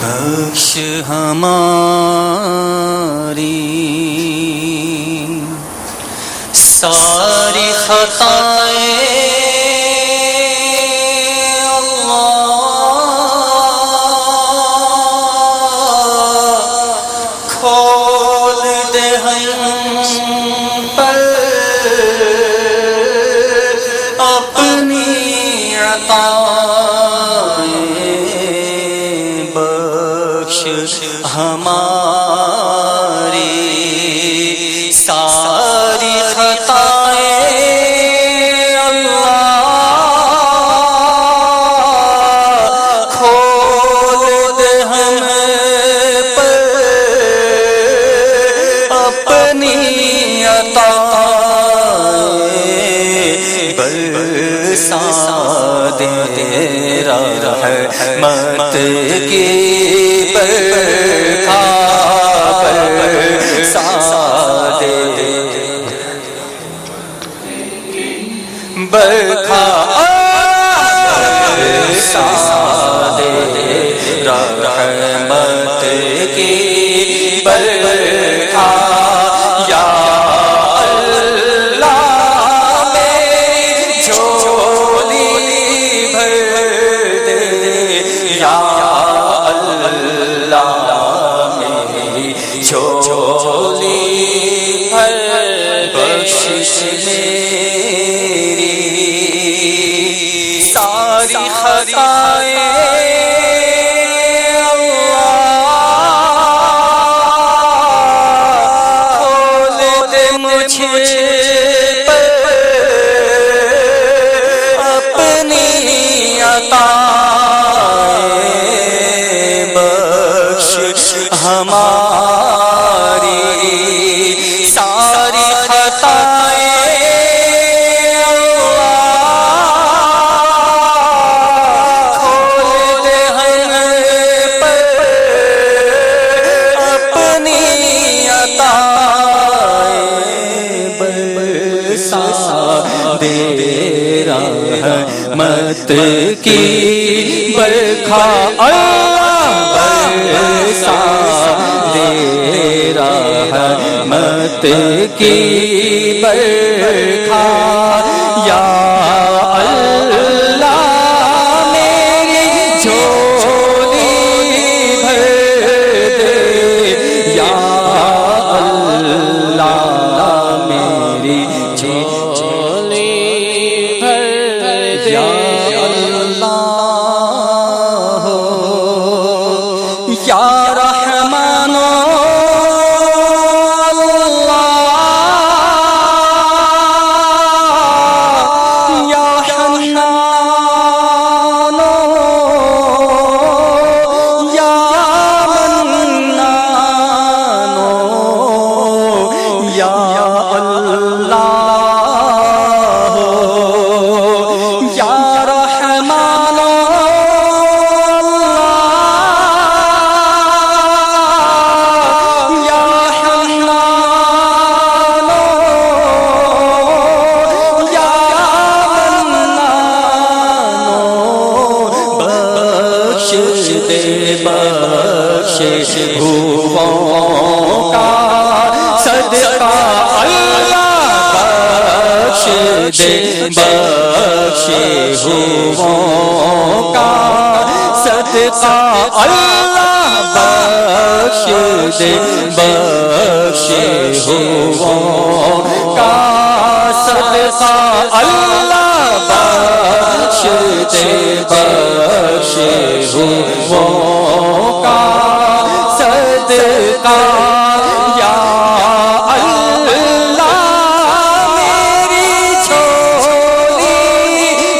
بخش ہماری ساری خطائیں اللہ، کھول دے ہم پر اپنی عطائیں، بخش ہماری ساری خطائیں اللہ، کھول دے ہم پر اپنی عطائیں، برسا دے رحمت کی برکھا، برسا دے برکھا، برسا دے رحمت کی برکھا، یا اللہ میری جھولی بھر دے، یا اللہ میری جھولی بھر، بخشش میری ساری خطائیں اللہ، کھول دے مجھے پر اپنی عطائیں، بخش ہماری ساری خطائیں اللہ، کھول دے ہم پر اپنی عطائیں، برسا دے رحمت کی برکھا، اللہ برسا دے رحمت کی برکھا، یا اللہ میری جھولی بھر دے، یا اللہ میری جھولی بھر دے، یا اللہ یا رحمان بخشش بھوؤں کا صدقہ، اللہ بخش دے بخشش بھوؤں کا صدقہ، اللہ بخش دے بخشش بھوؤں کا صدقہ، اللہ بخش دے بخشش بھوؤں کا صدقہ، یا اللہ میری جھولی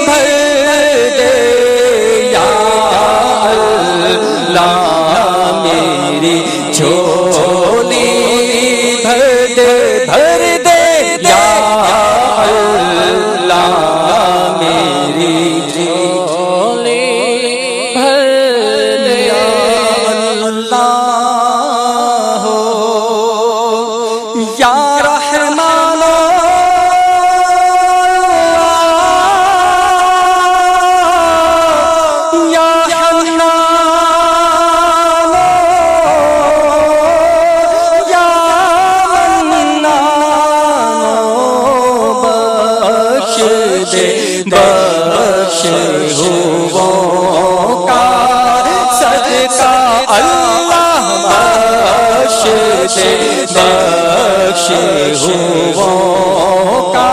بھر دے، یا اللہ میری جھولی بھر دے، بھر دے، یا اللہ میری جھولی بھر دے، یا اللہ دے بخش ہوا کا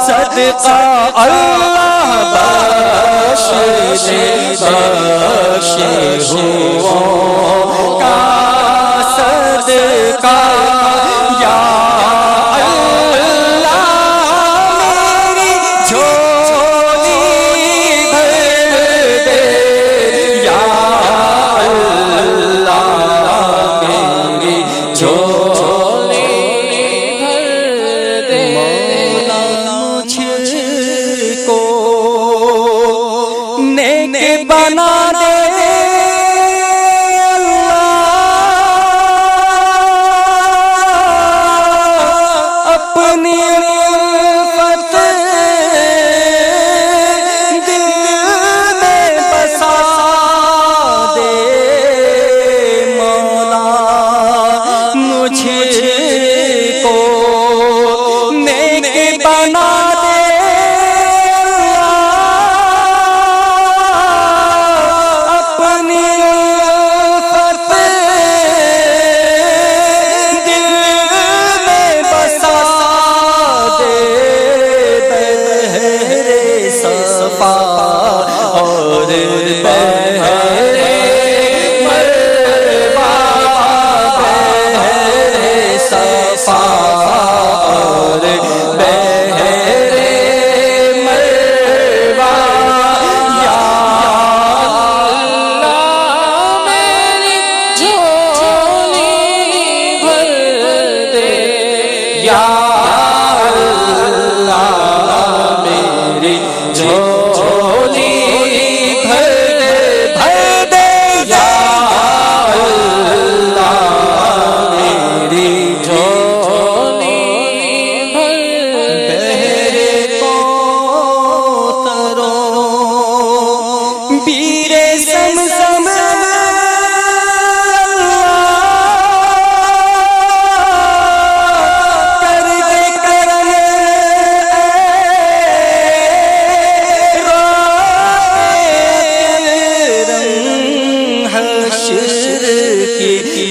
صدقہ اللہ بخش دے بخش ہوا کا صدقہ یا بنا دے اپنی الفت دل میں بسا دے مولا مجھ کو نیک بنا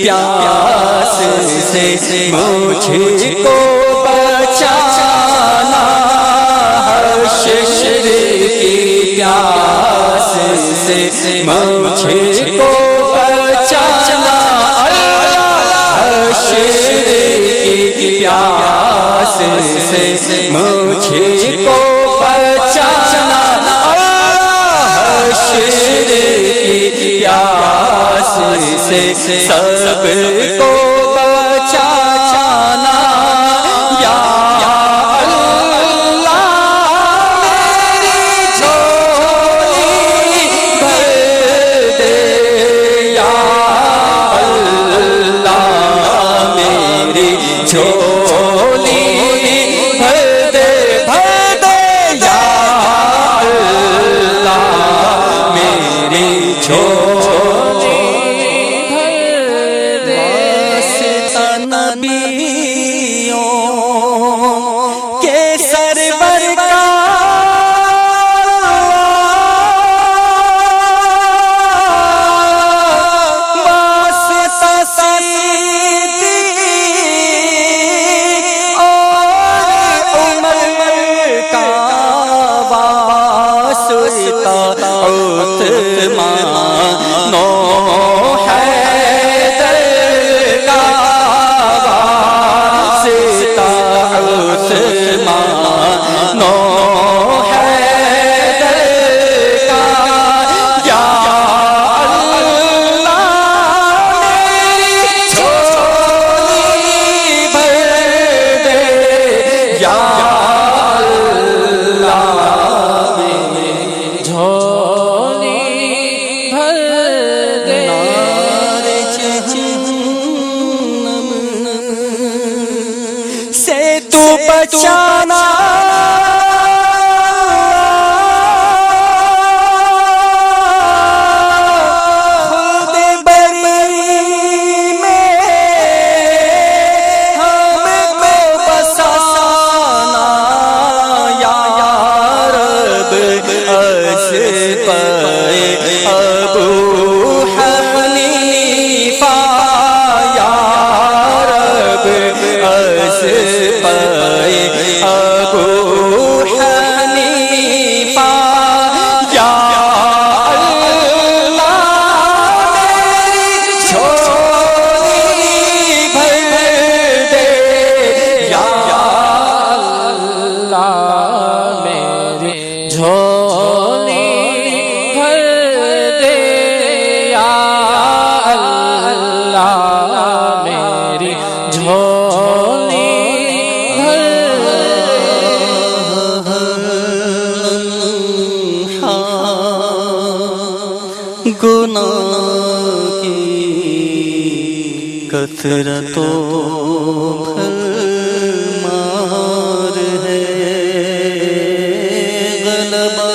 پیاس سے مجھ کو بچانا حشر کی پیاس سے مجھ کو بچانا حشر کی پیاس سے مجھ کو بچانا حشر کی پیاس سے سب کو بچانا یا اللہ میری جھولی بھر دے یا اللہ میری جھولی بھر دے یا اللہ میری جھولی بچانا خود بری میں ہم کو بسانا یا رب اس پر ابو حنیفہ یا گناہ کی کثرت و بھرمار ہے، غلبہ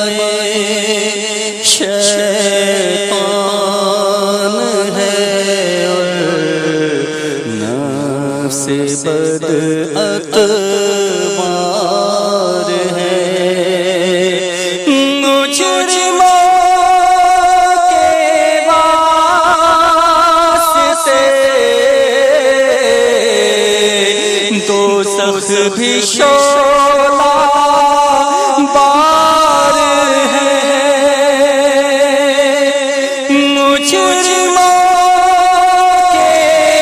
شیطان ہے اور نفس بد اتوار ہے۔ مجرموں کے واسطے دوزخ بھی شعلہ بار ہے، مجرموں کے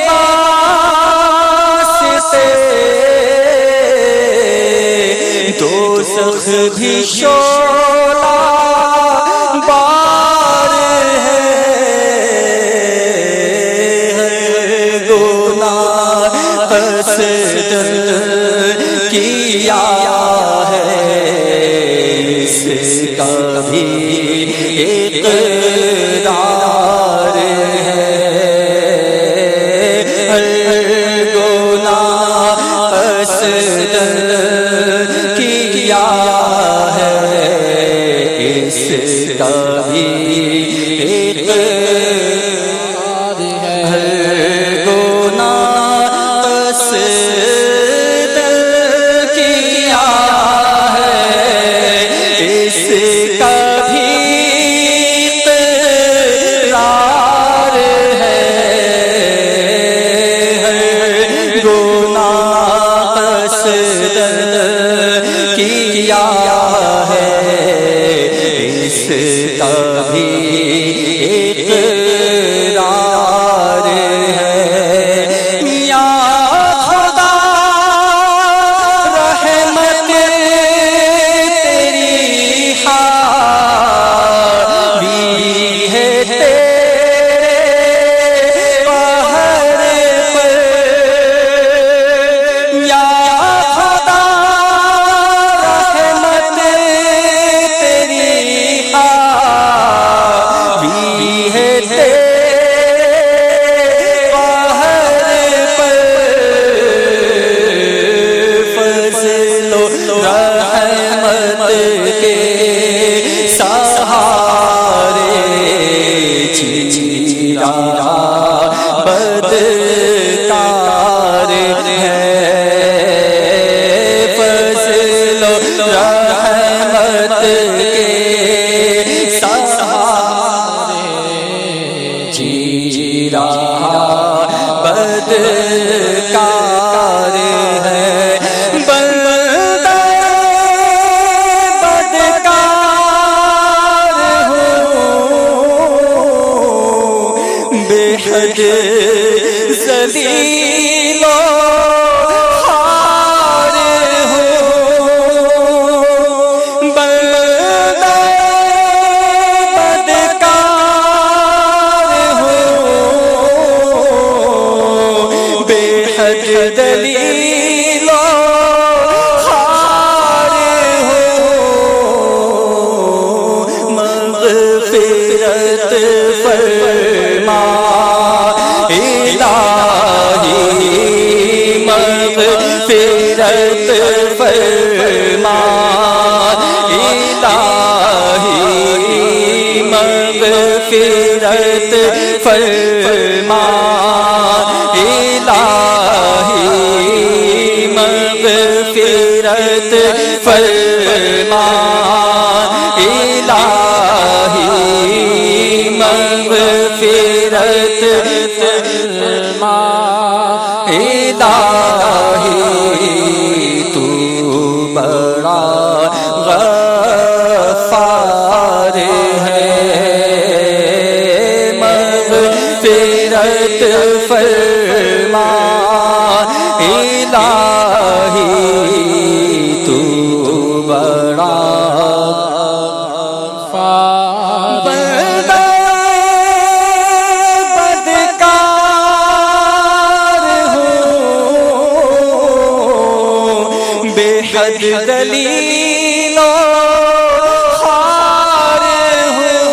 واسطے دوزخ بھی شعلہ بار ہے، گناہ قصد کیا ہے اس کا بھی اقرار ہے، گناہ قصد کیا ہے اس کا بھی اقرار ہے، گناہ قصد کیا ہے اس کا بھی اقرار ہے، گناہ قصد کیا ہے اس کا بھی اقرار ہے۔ یا خدا رحمت تیری حاوی ہے تیرے قہر پر، یا خدا رحمت تیری حاوی ہے تیرے قہر پر، فضل و رحمت کے سہارے چیرا بدکار ہے، فضل و رحمت کے سہارے چیرا بدکار ہے، بندہ بدکار ہوں بے حد ذلیل و خوار ہوں، بندہ بدکار ہوں بے حد ذلیل و خوار ہوں، مغفرت فرما الہی، مغفرت فرما الہی، مغفرت فرما الہی، مغفرت فرما الہی، مغفرت فرما الہی، تو بڑا غفار ہے، مغفرت فرما الہی، تو بڑا بندہ بدکار ہوں بے حد ذلیل و خوار ہوں،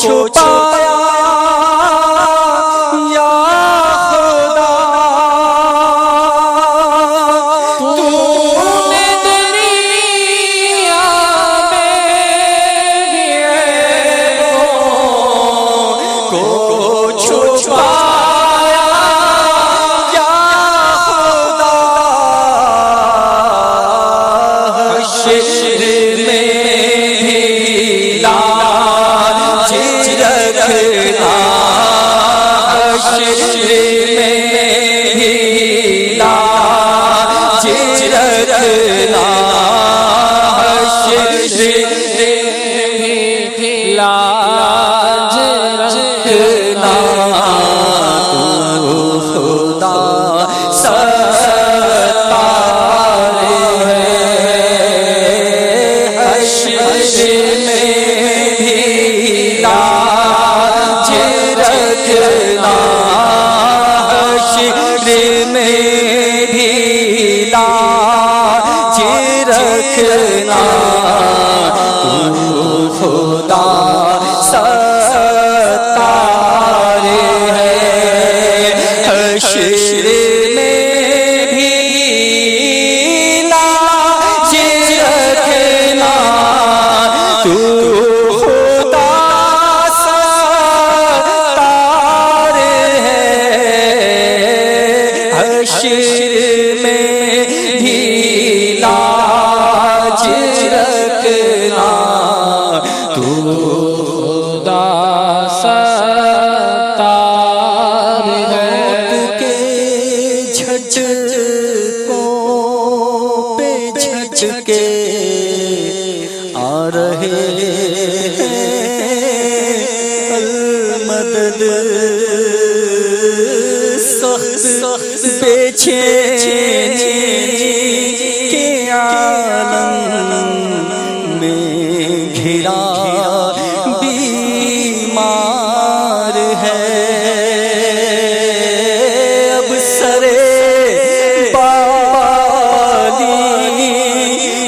چھپایا یا خدا تو نے دنیا میں کو چھپایا یا خدا حشر میں خدا ستار ہے حشر میں بھی لاج رکھنا تو خدا ستار ہے حشر میں بھی لاج رکھنا تو خدا ستار ہے کے جھٹکوں پہ جھٹکے آ رہے ہیں المدد سخت بے چینی کے عالم میں گھرا بیمار ہے اب سرے بالی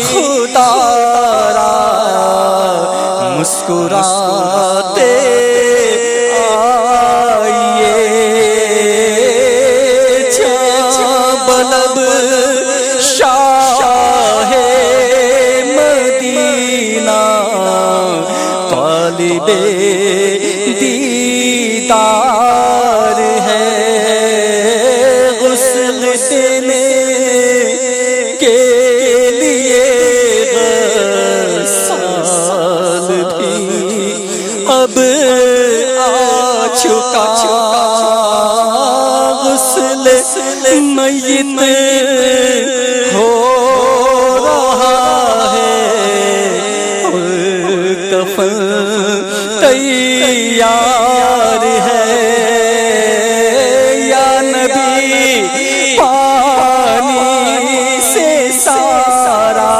خدا را مسکراتے آئیے بلب شاہ مدینہ طالب دیدار ہے غسل دینے کے لیے غسال بھی اب آ چکا غسل میت ہو رہا ہے کفن تیار ہے یا نبی پانی سے سارا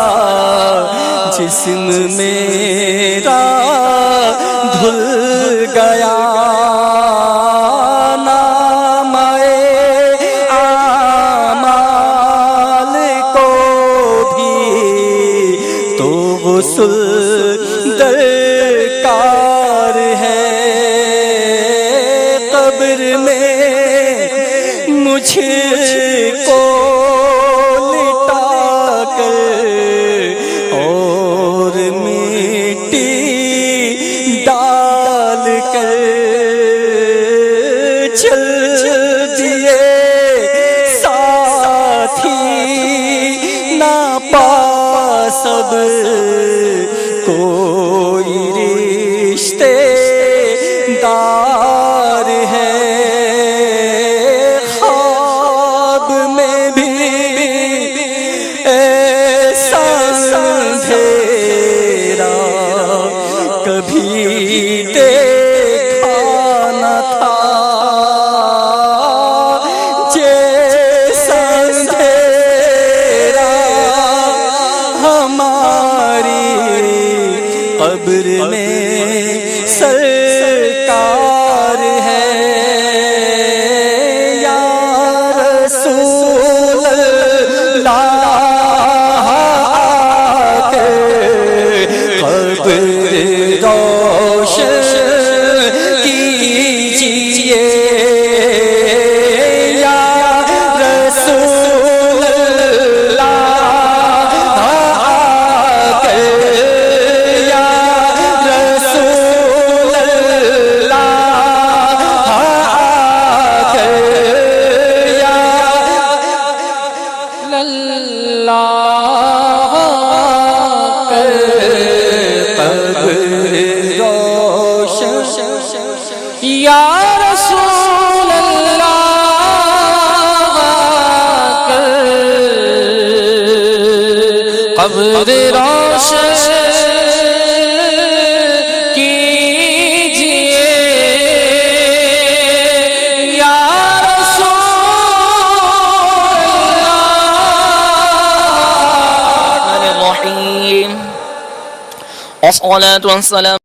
جسم میرا دھل گیا غسل درکار ہے قبر میں مجھ کو لٹا کر اور مٹی ڈال کر چل دیے ساتھی نہ پا سب کوئی رشتے دار ہے خواب میں بھی ایسا اندھیرا کبھی دیکھا نہ تھا جیسا اندھیرا ہماری قبر میں سرکار ہے یا رسول اللہ قبر روشن قبر روشن کیجئے یا رسول اللہ الرحیم والصلاة والسلام